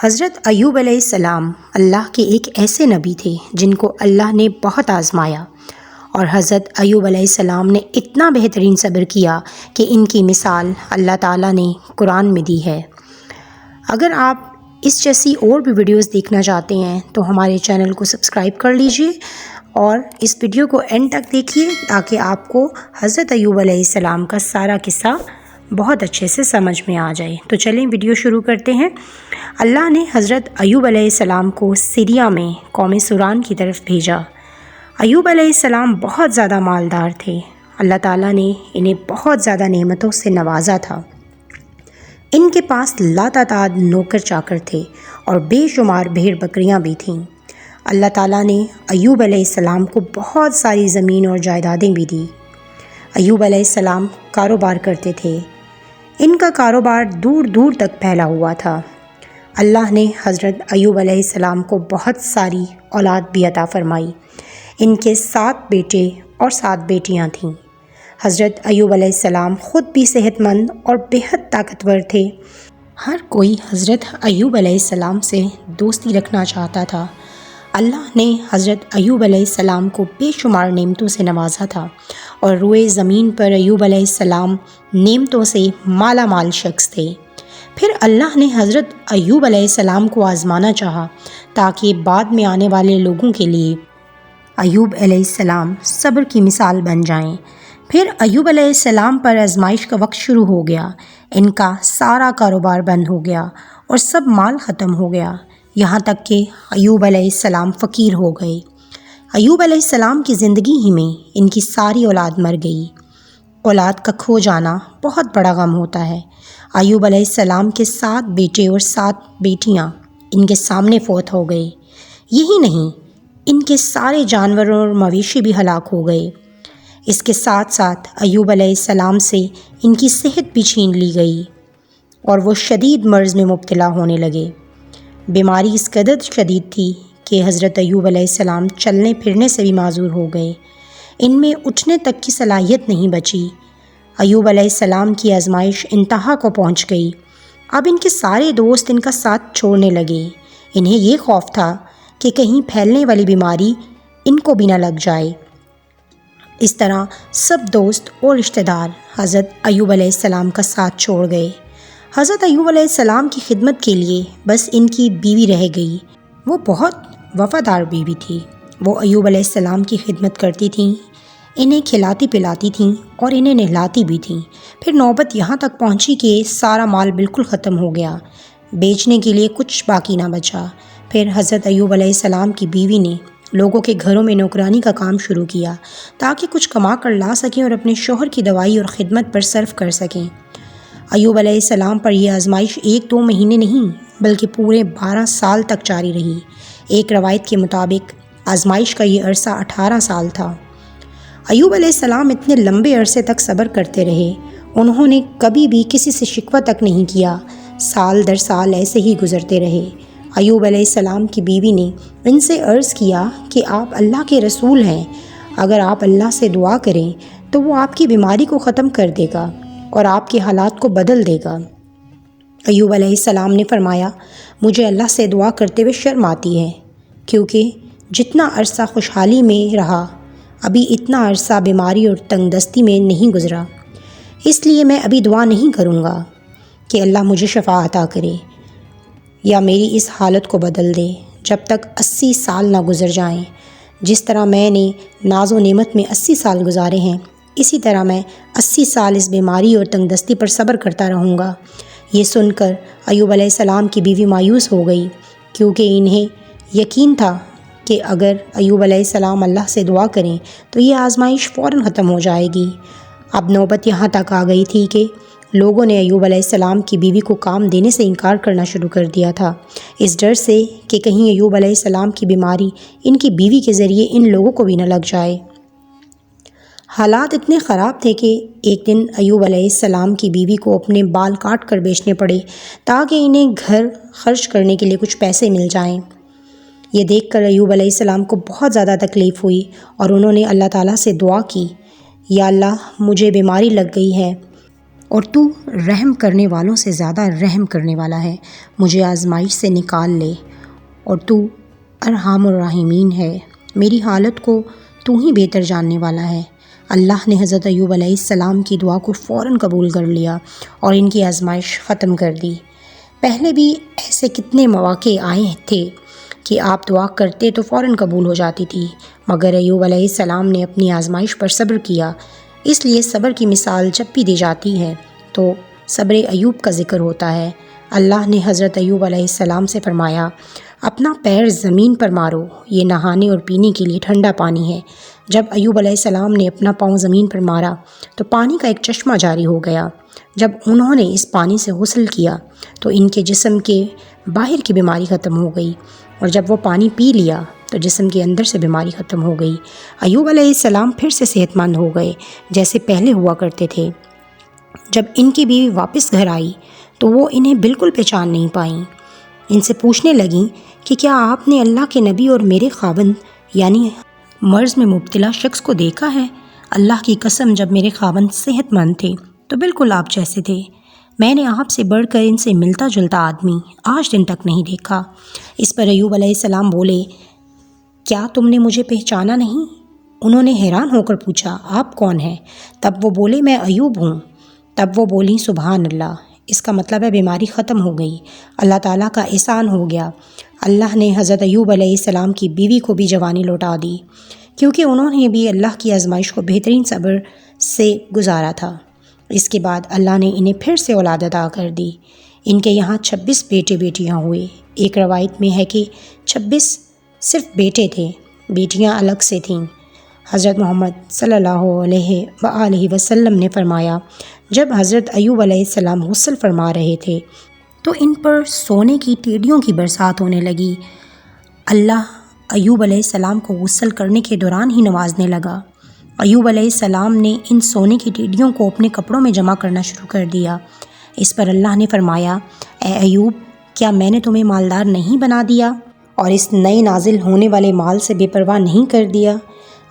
حضرت ایوب علیہ السلام اللہ کے ایک ایسے نبی تھے جن کو اللہ نے بہت آزمایا، اور حضرت ایوب علیہ السلام نے اتنا بہترین صبر کیا کہ ان کی مثال اللہ تعالیٰ نے قرآن میں دی ہے۔ اگر آپ اس جیسی اور بھی ویڈیوز دیکھنا چاہتے ہیں تو ہمارے چینل کو سبسکرائب کر لیجئے اور اس ویڈیو کو اینڈ تک دیکھیے تاکہ آپ کو حضرت ایوب علیہ السلام کا سارا قصہ بہت اچھے سے سمجھ میں آ جائے۔ تو چلیں ویڈیو شروع کرتے ہیں۔ اللہ نے حضرت ایوب علیہ السلام کو سیریا میں قوم سوران کی طرف بھیجا۔ ایوب علیہ السلام بہت زیادہ مالدار تھے۔ اللہ تعالیٰ نے انہیں بہت زیادہ نعمتوں سے نوازا تھا۔ ان کے پاس لاتعداد نوکر چاکر تھے اور بے شمار بھیڑ بکریاں بھی تھیں۔ اللہ تعالیٰ نے ایوب علیہ السلام کو بہت ساری زمین اور جائیدادیں بھی دی۔ ایوب علیہ السلام کاروبار کرتے تھے۔ ان کا کاروبار دور دور تک پھیلا ہوا تھا۔ اللہ نے حضرت ایوب علیہ السلام کو بہت ساری اولاد بھی عطا فرمائی۔ ان کے 7 بیٹے اور 7 بیٹیاں تھیں۔ حضرت ایوب علیہ السلام خود بھی صحت مند اور بہت طاقتور تھے۔ ہر کوئی حضرت ایوب علیہ السلام سے دوستی رکھنا چاہتا تھا۔ اللہ نے حضرت ایوب علیہ السلام کو بے شمار نعمتوں سے نوازا تھا اور روئے زمین پر ایوب علیہ السلام نعمتوں سے مالا مال شخص تھے۔ پھر اللہ نے حضرت ایوب علیہ السلام کو آزمانا چاہا تاکہ بعد میں آنے والے لوگوں کے لیے ایوب علیہ السلام صبر کی مثال بن جائیں۔ پھر ایوب علیہ السلام پر آزمائش کا وقت شروع ہو گیا۔ ان کا سارا کاروبار بند ہو گیا اور سب مال ختم ہو گیا، یہاں تک کہ ایوب علیہ السلام فقیر ہو گئے۔ ایوب علیہ السلام کی زندگی ہی میں ان کی ساری اولاد مر گئی۔ اولاد کا کھو جانا بہت بڑا غم ہوتا ہے۔ ایوب علیہ السلام کے 7 بیٹے اور 7 بیٹیاں ان کے سامنے فوت ہو گئے۔ یہی نہیں، ان کے سارے جانور اور مویشی بھی ہلاک ہو گئے۔ اس کے ساتھ ساتھ ایوب علیہ السلام سے ان کی صحت بھی چھین لی گئی اور وہ شدید مرض میں مبتلا ہونے لگے۔ بیماری اس قدر شدید تھی کہ حضرت ایوب علیہ السلام چلنے پھرنے سے بھی معذور ہو گئے۔ ان میں اٹھنے تک کی صلاحیت نہیں بچی۔ ایوب علیہ السلام کی آزمائش انتہا کو پہنچ گئی۔ اب ان کے سارے دوست ان کا ساتھ چھوڑنے لگے۔ انہیں یہ خوف تھا کہ کہیں پھیلنے والی بیماری ان کو بھی نہ لگ جائے۔ اس طرح سب دوست اور رشتہ دار حضرت ایوب علیہ السلام کا ساتھ چھوڑ گئے۔ حضرت ایوب علیہ السلام کی خدمت کے لیے بس ان کی بیوی رہ گئی۔ وہ بہت وفادار بیوی تھی۔ وہ ایوب علیہ السلام کی خدمت کرتی تھیں، انہیں کھلاتی پلاتی تھیں اور انہیں نہلاتی بھی تھیں۔ پھر نوبت یہاں تک پہنچی کہ سارا مال بالکل ختم ہو گیا، بیچنے کے لیے کچھ باقی نہ بچا۔ پھر حضرت ایوب علیہ السلام کی بیوی نے لوگوں کے گھروں میں نوکرانی کا کام شروع کیا تاکہ کچھ کما کر لا سکیں اور اپنے شوہر کی دوائی اور خدمت پر صرف کر سکیں۔ ایوب علیہ السلام پر یہ آزمائش 1-2 مہینے نہیں بلکہ پورے 12 سال تک جاری رہی۔ ایک روایت کے مطابق آزمائش کا یہ عرصہ 18 سال تھا۔ ایوب علیہ السلام اتنے لمبے عرصے تک صبر کرتے رہے۔ انہوں نے کبھی بھی کسی سے شکوہ تک نہیں کیا۔ سال در سال ایسے ہی گزرتے رہے۔ ایوب علیہ السلام کی بیوی نے ان سے عرض کیا کہ آپ اللہ کے رسول ہیں، اگر آپ اللہ سے دعا کریں تو وہ آپ کی بیماری کو ختم کر دے گا اور آپ کے حالات کو بدل دے گا۔ ایوب علیہ السلام نے فرمایا، مجھے اللہ سے دعا کرتے ہوئے شرم آتی ہے، کیونکہ جتنا عرصہ خوشحالی میں رہا ابھی اتنا عرصہ بیماری اور تنگ دستی میں نہیں گزرا، اس لیے میں ابھی دعا نہیں کروں گا کہ اللہ مجھے شفا عطا کرے یا میری اس حالت کو بدل دے جب تک 80 سال نہ گزر جائیں۔ جس طرح میں نے ناز و نعمت میں 80 سال گزارے ہیں، اسی طرح میں 80 سال اس بیماری اور تنگ دستی پر صبر کرتا رہوں گا۔ یہ سن کر ایوب علیہ السلام کی بیوی مایوس ہو گئی، کیونکہ انہیں یقین تھا کہ اگر ایوب علیہ السلام اللہ سے دعا کریں تو یہ آزمائش فوراً ختم ہو جائے گی۔ اب نوبت یہاں تک آ گئی تھی کہ لوگوں نے ایوب علیہ السلام کی بیوی کو کام دینے سے انکار کرنا شروع کر دیا تھا، اس ڈر سے کہ کہیں ایوب علیہ السلام کی بیماری ان کی بیوی کے ذریعے ان لوگوں کو بھی نہ لگ جائے۔ حالات اتنے خراب تھے کہ ایک دن ایوب علیہ السلام کی بیوی کو اپنے بال کاٹ کر بیچنے پڑے تاکہ انہیں گھر خرچ کرنے کے لیے کچھ پیسے مل جائیں۔ یہ دیکھ کر ایوب علیہ السلام کو بہت زیادہ تکلیف ہوئی اور انہوں نے اللہ تعالیٰ سے دعا کی، یا اللہ مجھے بیماری لگ گئی ہے، اور تو رحم کرنے والوں سے زیادہ رحم کرنے والا ہے۔ مجھے آزمائش سے نکال لے اور تو ارحم الراحمین ہے۔ میری حالت کو تو ہی بہتر جاننے والا ہے۔ اللہ نے حضرت ایوب علیہ السلام کی دعا کو فوراً قبول کر لیا اور ان کی آزمائش ختم کر دی۔ پہلے بھی ایسے کتنے مواقع آئے تھے کہ آپ دعا کرتے تو فوراً قبول ہو جاتی تھی، مگر ایوب علیہ السلام نے اپنی آزمائش پر صبر کیا۔ اس لیے صبر کی مثال جب بھی دی جاتی ہے تو صبر ایوب کا ذکر ہوتا ہے۔ اللہ نے حضرت ایوب علیہ السلام سے فرمایا، اپنا پیر زمین پر مارو، یہ نہانے اور پینے کے لیے ٹھنڈا پانی ہے۔ جب ایوب علیہ السلام نے اپنا پاؤں زمین پر مارا تو پانی کا ایک چشمہ جاری ہو گیا۔ جب انہوں نے اس پانی سے غسل کیا تو ان کے جسم کے باہر کی بیماری ختم ہو گئی، اور جب وہ پانی پی لیا تو جسم کے اندر سے بیماری ختم ہو گئی۔ ایوب علیہ السلام پھر سے صحت مند ہو گئے جیسے پہلے ہوا کرتے تھے۔ جب ان کی بیوی واپس گھر آئی تو وہ انہیں بالکل پہچان نہیں پائیں۔ ان سے پوچھنے لگیں کہ کیا آپ نے اللہ کے نبی اور میرے خاوند یعنی مرض میں مبتلا شخص کو دیکھا ہے؟ اللہ کی قسم، جب میرے خاوند صحت مند تھے تو بالکل آپ جیسے تھے۔ میں نے آپ سے بڑھ کر ان سے ملتا جلتا آدمی آج دن تک نہیں دیکھا۔ اس پر ایوب علیہ السلام بولے، کیا تم نے مجھے پہچانا نہیں؟ انہوں نے حیران ہو کر پوچھا، آپ کون ہیں؟ تب وہ بولے، میں ایوب ہوں۔ تب وہ بولیں، سبحان اللہ، اس کا مطلب ہے بیماری ختم ہو گئی، اللہ تعالیٰ کا احسان ہو گیا۔ اللہ نے حضرت ایوب علیہ السلام کی بیوی کو بھی جوانی لوٹا دی، کیونکہ انہوں نے بھی اللہ کی آزمائش کو بہترین صبر سے گزارا تھا۔ اس کے بعد اللہ نے انہیں پھر سے اولاد عطا کر دی۔ ان کے یہاں 26 بیٹے بیٹیاں ہوئے۔ ایک روایت میں ہے کہ 26 صرف بیٹے تھے، بیٹیاں الگ سے تھیں۔ حضرت محمد صلی اللہ علیہ وآلہ وسلم نے فرمایا، جب حضرت ایوب علیہ السلام غسل فرما رہے تھے تو ان پر سونے کی ٹیڈیوں کی برسات ہونے لگی۔ اللہ ایوب علیہ السلام کو غسل کرنے کے دوران ہی نوازنے لگا۔ ایوب علیہ السلام نے ان سونے کی ٹیڈیوں کو اپنے کپڑوں میں جمع کرنا شروع کر دیا۔ اس پر اللہ نے فرمایا، اے ایوب، کیا میں نے تمہیں مالدار نہیں بنا دیا اور اس نئے نازل ہونے والے مال سے بے پرواہ نہیں کر دیا؟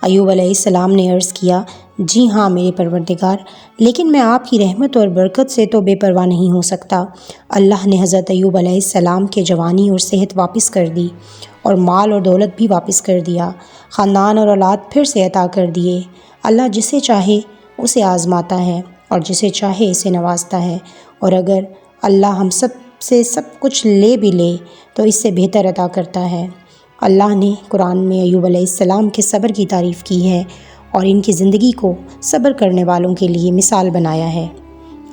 ایوب علیہ السلام نے عرض کیا، جی ہاں میرے پروردگار، لیکن میں آپ کی رحمت اور برکت سے تو بے پرواہ نہیں ہو سکتا۔ اللہ نے حضرت ایوب علیہ السلام کے جوانی اور صحت واپس کر دی اور مال اور دولت بھی واپس کر دیا، خاندان اور اولاد پھر سے عطا کر دیے۔ اللہ جسے چاہے اسے آزماتا ہے اور جسے چاہے اسے نوازتا ہے، اور اگر اللہ ہم سب سے سب کچھ لے بھی لے تو اس سے بہتر عطا کرتا ہے۔ اللہ نے قرآن میں ایوب علیہ السلام کے صبر کی تعریف کی ہے اور ان کی زندگی کو صبر کرنے والوں کے لیے مثال بنایا ہے۔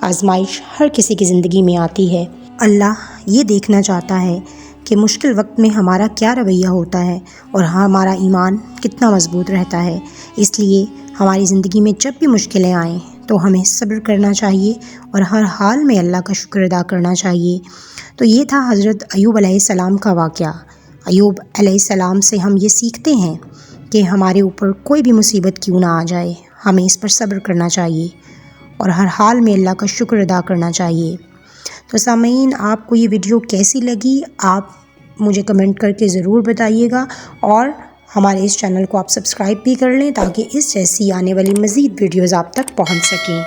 آزمائش ہر کسی کی زندگی میں آتی ہے۔ اللہ یہ دیکھنا چاہتا ہے کہ مشکل وقت میں ہمارا کیا رویہ ہوتا ہے اور ہمارا ایمان کتنا مضبوط رہتا ہے۔ اس لیے ہماری زندگی میں جب بھی مشکلیں آئیں تو ہمیں صبر کرنا چاہیے اور ہر حال میں اللہ کا شکر ادا کرنا چاہیے۔ تو یہ تھا حضرت ایوب علیہ السلام کا واقعہ۔ ایوب علیہ السلام سے ہم یہ سیکھتے ہیں کہ ہمارے اوپر کوئی بھی مصیبت کیوں نہ آ جائے، ہمیں اس پر صبر کرنا چاہیے اور ہر حال میں اللہ کا شکر ادا کرنا چاہیے۔ تو سامعین، آپ کو یہ ویڈیو کیسی لگی آپ مجھے کمنٹ کر کے ضرور بتائیے گا، اور ہمارے اس چینل کو آپ سبسکرائب بھی کر لیں تاکہ اس جیسی آنے والی مزید ویڈیوز آپ تک پہنچ سکیں۔